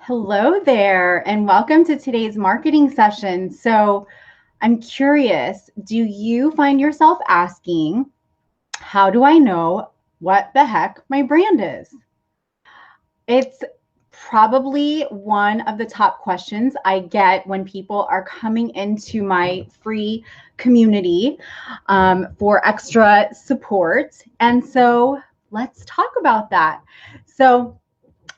Hello there, and welcome to today's marketing session. So, I'm curious, do you find yourself asking, how do I know what the heck my brand is? It's probably one of the top questions I get when people are coming into my free community for extra support. And so, let's talk about that. So,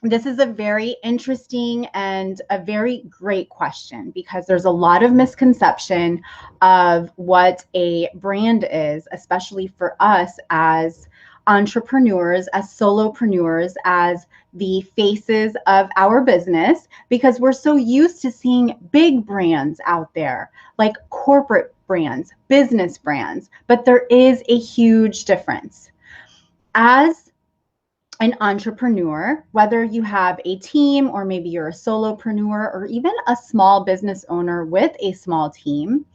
this is a very interesting and a very great question because there's a lot of misconception of what a brand is, especially for us as entrepreneurs, as solopreneurs, as the faces of our business, because we're so used to seeing big brands out there, like corporate brands, business brands, but there is a huge difference. As an entrepreneur, whether you have a team or maybe you're a solopreneur or even a small business owner with a small team,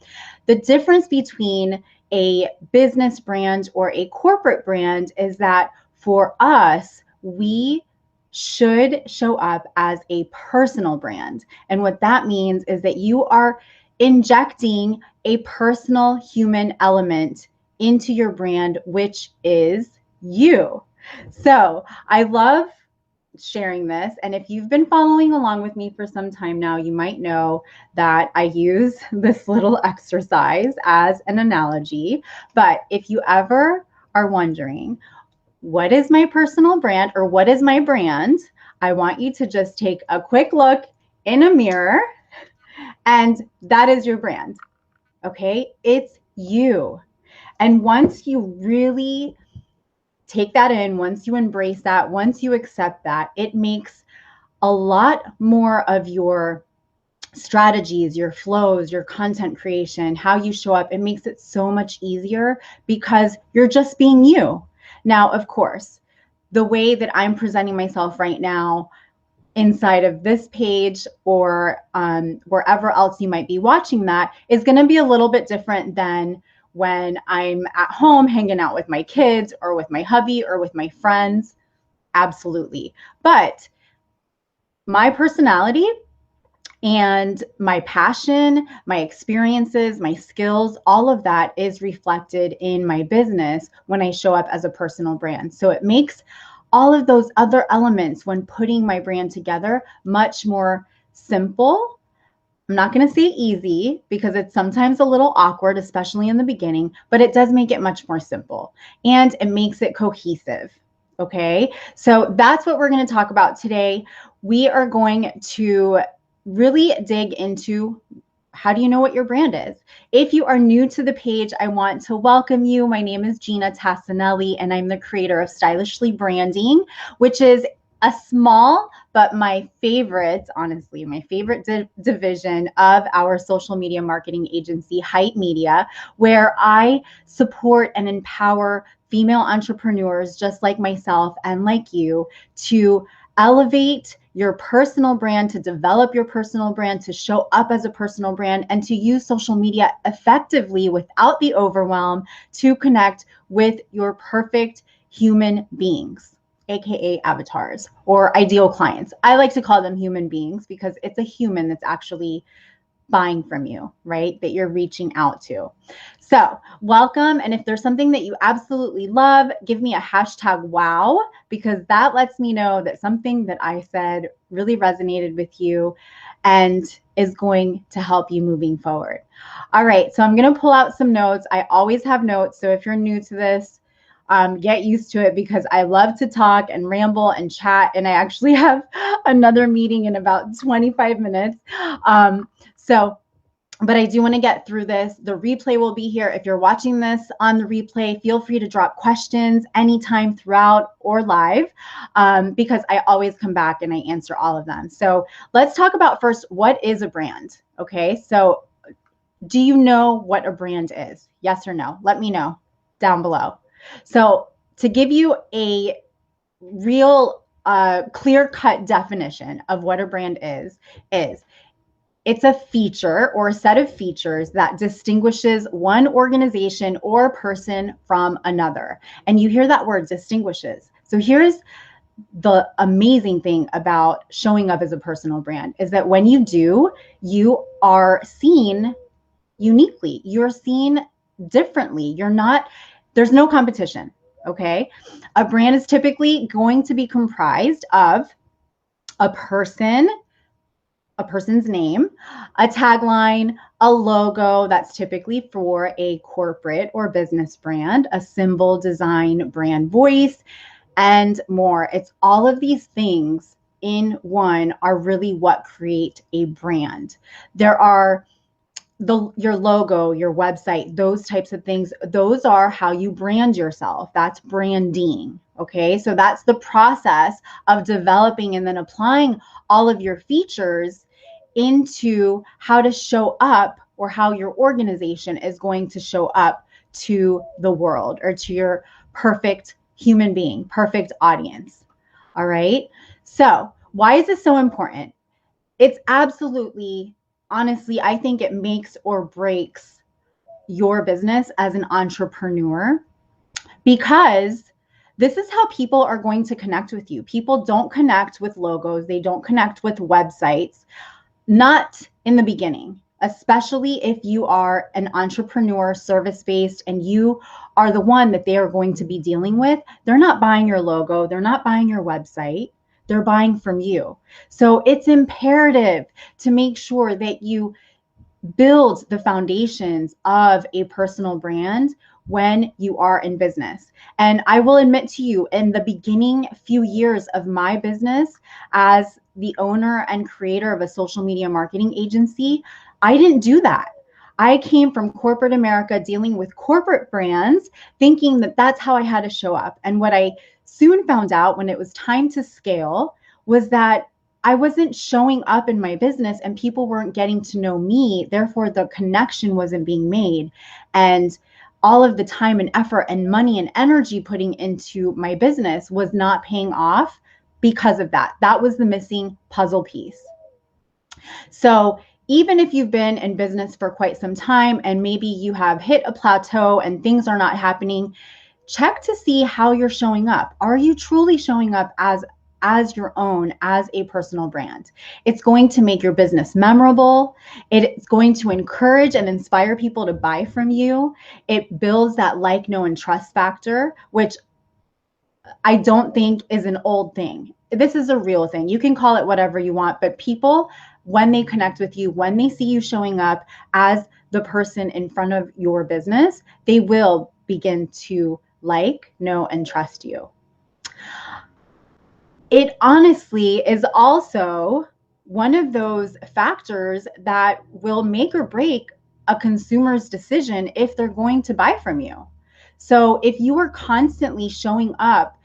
the difference between a business brand or a corporate brand is that for us, we should show up as a personal brand. And what that means is that you are injecting a personal human element into your brand, which is you. So I love sharing this. And if you've been following along with me for some time now, you might know that I use this little exercise as an analogy. But if you ever are wondering, what is my personal brand or what is my brand? I want you to just take a quick look in a mirror, and that is your brand. Okay, it's you. And once you really take that in, once you embrace that, once you accept that, it makes a lot more of your strategies, your flows, your content creation, how you show up. It makes it so much easier because you're just being you. Now, of course, the way that I'm presenting myself right now inside of this page or wherever else you might be watching that is going to be a little bit different than when I'm at home hanging out with my kids or with my hubby or with my friends. Absolutely. But my personality and my passion, my experiences, my skills, all of that is reflected in my business when I show up as a personal brand. So it makes all of those other elements when putting my brand together much more simple. I'm not going to say easy because it's sometimes a little awkward, especially in the beginning, but it does make it much more simple and it makes it cohesive. Okay, so that's what we're going to talk about today. We are going to really dig into how do you know what your brand is? If you are new to the page, I want to welcome you. My name is Ginna Tassinelli, and I'm the creator of Stylishly Branding, which is a small but my favorite, honestly, my favorite division of our social media marketing agency, Hype Media, where I support and empower female entrepreneurs just like myself and like you to elevate your personal brand, to develop your personal brand, to show up as a personal brand, and to use social media effectively without the overwhelm to connect with your perfect human beings, aka avatars or ideal clients. I like to call them human beings because it's a human that's actually buying from you, right? That you're reaching out to. So, welcome. And if there's something that you absolutely love, give me a hashtag wow, because that lets me know that something that I said really resonated with you and is going to help you moving forward. All right. So, I'm going to pull out some notes. I always have notes. So, if you're new to this, get used to it because I love to talk and ramble and chat. And I actually have another meeting in about 25 minutes. But I do want to get through this. The replay will be here. If you're watching this on the replay, feel free to drop questions anytime throughout or live because I always come back and I answer all of them. So let's talk about first, what is a brand? Okay, so do you know what a brand is? Yes or no? Let me know down below. So to give you a real clear-cut definition of what a brand is it's a feature or a set of features that distinguishes one organization or person from another. And you hear that word, distinguishes. So here's the amazing thing about showing up as a personal brand is that when you do, you are seen uniquely. You're seen differently. There's no competition. Okay. A brand is typically going to be comprised of a person, a person's name, a tagline, a logo that's typically for a corporate or business brand, a symbol, design, brand voice, and more. It's all of these things in one are really what create a brand. There are your logo, your website, those types of things, those are how you brand yourself. That's branding. Okay. So that's the process of developing and then applying all of your features into how to show up, or how your organization is going to show up to the world, or to your perfect human being, perfect audience. All right. So why is this so important? It's absolutely, honestly, I think it makes or breaks your business as an entrepreneur, because this is how people are going to connect with you. People don't connect with logos, they don't connect with websites, not in the beginning, especially if you are an entrepreneur, service-based, and you are the one that they are going to be dealing with. They're not buying your logo, they're not buying your website, they're buying from you. So it's imperative to make sure that you build the foundations of a personal brand when you are in business. And I will admit to you, in the beginning few years of my business as the owner and creator of a social media marketing agency, I didn't do that. I came from corporate America dealing with corporate brands, thinking that that's how I had to show up. And what I soon found out when it was time to scale was that I wasn't showing up in my business and people weren't getting to know me. Therefore, the connection wasn't being made. And all of the time and effort and money and energy putting into my business was not paying off because of that. That was the missing puzzle piece. So even if you've been in business for quite some time and maybe you have hit a plateau and things are not happening, check to see how you're showing up. Are you truly showing up as your own, as a personal brand? It's going to make your business memorable. It's going to encourage and inspire people to buy from you. It builds that like, know, and trust factor, which I don't think is an old thing. This is a real thing. You can call it whatever you want, but people, when they connect with you, when they see you showing up as the person in front of your business, they will begin to like, know, and trust you. It honestly is also one of those factors that will make or break a consumer's decision if they're going to buy from you. So if you are constantly showing up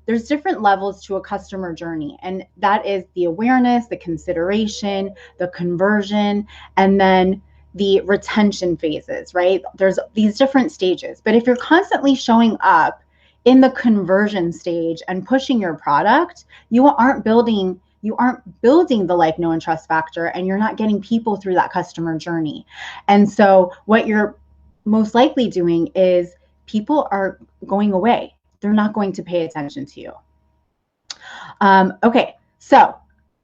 there's different levels to a customer journey, and that is the awareness, the consideration, the conversion, and then the retention phases, right? There's these different stages. But if you're constantly showing up in the conversion stage and pushing your product, you aren't building the like, know, and trust factor, and you're not getting people through that customer journey. And so what you're most likely doing is people are going away. They're not going to pay attention to you. Okay, so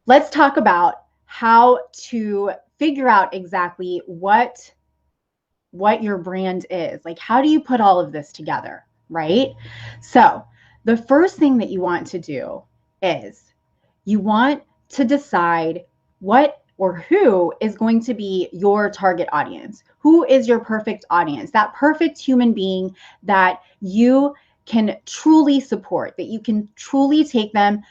let's talk about how to figure out exactly what your brand is. Like, how do you put all of this together, right? So the first thing that you want to do is you want to decide what or who is going to be your target audience. Who is your perfect audience? That perfect human being that you can truly support, that you can truly take them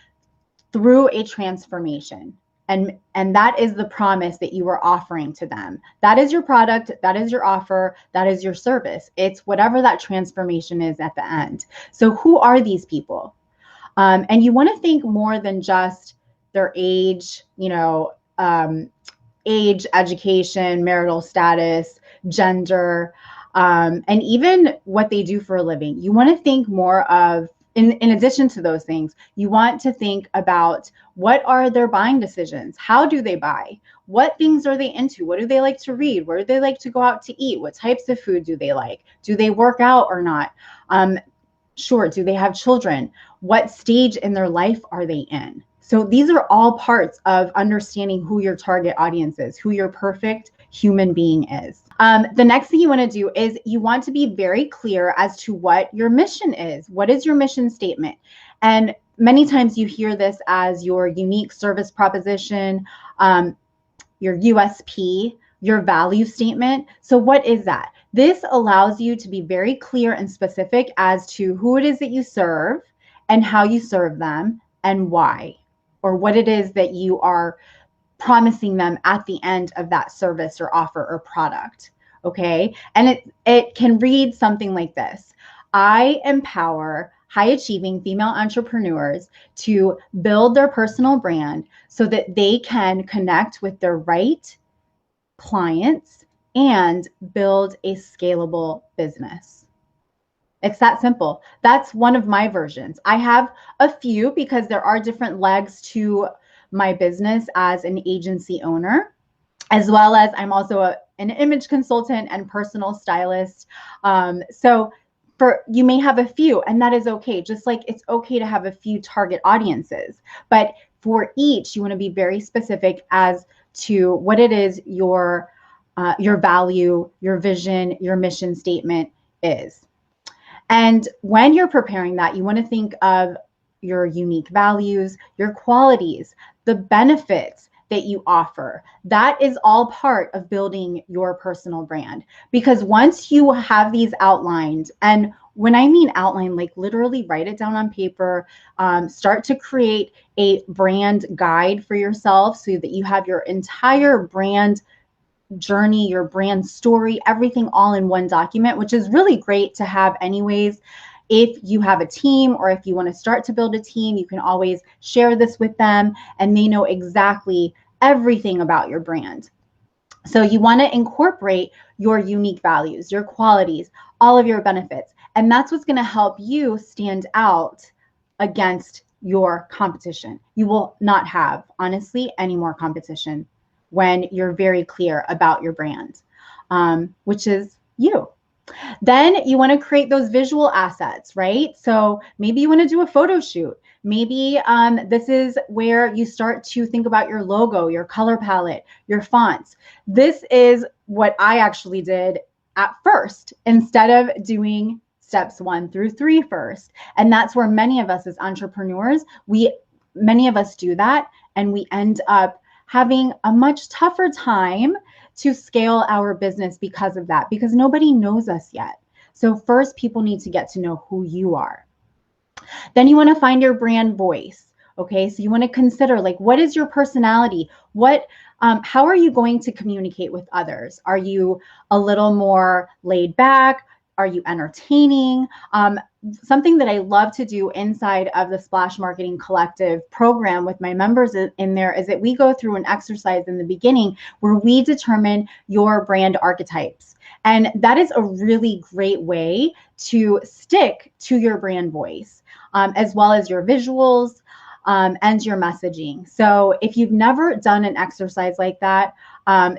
through a transformation. And that is the promise that you are offering to them. That is your product, that is your offer, that is your service. It's whatever that transformation is at the end. So who are these people? And you want to think more than just their age, age, education, marital status, gender, and even what they do for a living. You want to think more of, in addition to those things, you want to think about what are their buying decisions? How do they buy? What things are they into? What do they like to read? Where do they like to go out to eat? What types of food do they like? Do they work out or not? Sure. Do they have children? What stage in their life are they in? So these are all parts of understanding who your target audience is, who your perfect human being is. The next thing you want to do is you want to be very clear as to what your mission is. What is your mission statement? And many times you hear this as your unique service proposition, your USP, your value statement. So what is that? This allows you to be very clear and specific as to who it is that you serve and how you serve them and why, or what it is that you are promising them at the end of that service or offer or product. Okay. And it can read something like this. I empower high achieving female entrepreneurs to build their personal brand so that they can connect with their right clients and build a scalable business. It's that simple. That's one of my versions. I have a few because there are different legs to my business as an agency owner, as well as I'm also an image consultant and personal stylist. So you may have a few, and that is okay. Just like it's okay to have a few target audiences, but for each, you want to be very specific as to what it is your value, your vision, your mission statement is. And when you're preparing that, you want to think of your unique values, your qualities, the benefits that you offer. That is all part of building your personal brand. Because once you have these outlined, and when I mean outline, like literally write it down on paper, start to create a brand guide for yourself so that you have your entire brand journey, your brand story, everything all in one document, which is really great to have anyways. If you have a team or if you want to start to build a team, you can always share this with them and they know exactly everything about your brand. So you want to incorporate your unique values, your qualities, all of your benefits. And that's what's going to help you stand out against your competition. You will not have, honestly, any more competition when you're very clear about your brand, which is you. Then you want to create those visual assets, right? So maybe you want to do a photo shoot. Maybe this is where you start to think about your logo, your color palette, your fonts. This is what I actually did at first instead of doing steps 1 through 3 first. And that's where many of us as entrepreneurs, many of us do that, and we end up having a much tougher time to scale our business because of that, because nobody knows us yet. So first, people need to get to know who you are. Then you want to find your brand voice. Okay, so you want to consider, like, what is your personality? How are you going to communicate with others? Are you a little more laid back? Are you entertaining? Something that I love to do inside of the Splash Marketing Collective program with my members in there is that we go through an exercise in the beginning where we determine your brand archetypes. And that is a really great way to stick to your brand voice, as well as your visuals and your messaging. So if you've never done an exercise like that,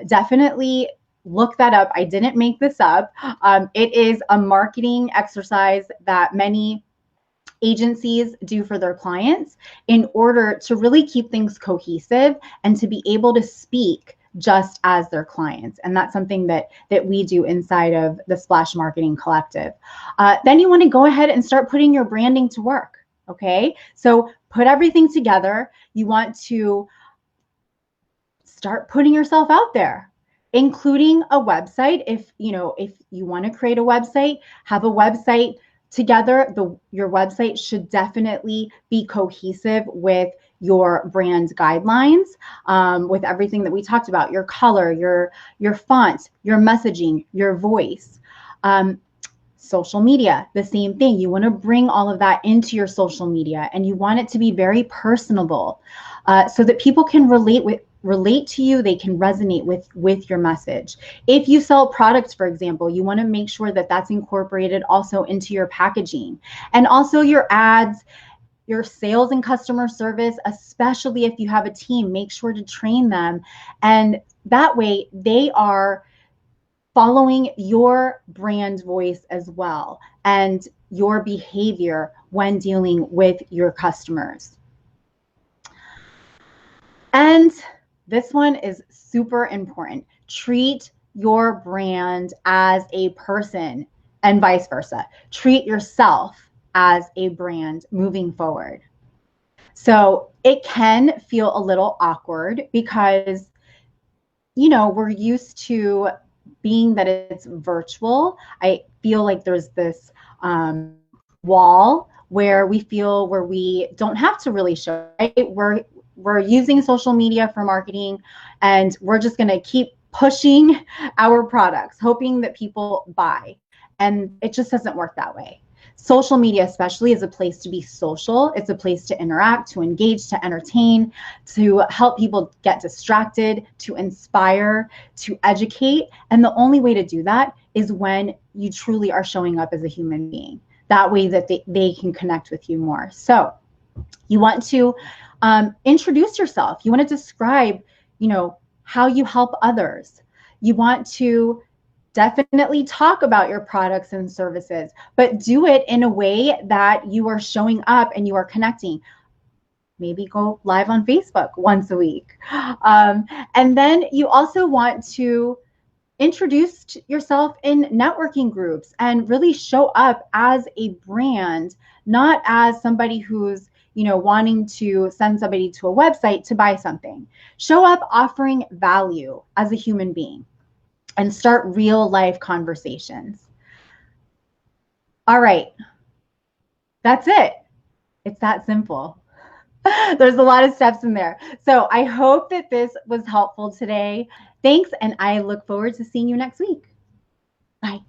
definitely look that up. I didn't make this up. It is a marketing exercise that many agencies do for their clients in order to really keep things cohesive and to be able to speak just as their clients. And that's something that we do inside of the Splash Marketing Collective. Then you want to go ahead and start putting your branding to work. Okay, so put everything together. You want to start putting yourself out there, including a website. If you want to create a website, have a website together. Your website should definitely be cohesive with your brand guidelines, with everything that we talked about, your color, your font, your messaging, your voice. Social media, the same thing. You want to bring all of that into your social media, and you want it to be very personable, so that people can relate to you. They can resonate with your message. If you sell products, for example, you want to make sure that that's incorporated also into your packaging, and also your ads, your sales and customer service, especially if you have a team. Make sure to train them, and that way they are following your brand voice as well. And your behavior when dealing with your customers. And this one is super important. Treat your brand as a person and vice versa. Treat yourself as a brand moving forward. So it can feel a little awkward because, we're used to being that it's virtual. I feel like there's this wall where we don't have to really show, right? We're using social media for marketing, and we're just going to keep pushing our products, hoping that people buy. And it just doesn't work that way. Social media especially is a place to be social. It's a place to interact, to engage, to entertain, to help people get distracted, to inspire, to educate. And the only way to do that is when you truly are showing up as a human being. That way that they can connect with you more. So you want to introduce yourself. You want to describe, how you help others. You want to definitely talk about your products and services, but do it in a way that you are showing up and you are connecting. Maybe go live on Facebook once a week. And then you also want to introduce yourself in networking groups and really show up as a brand, not as somebody who's wanting to send somebody to a website to buy something. Show up offering value as a human being and start real life conversations. All right, that's it. It's that simple. There's a lot of steps in there. So I hope that this was helpful today. Thanks, and I look forward to seeing you next week. Bye.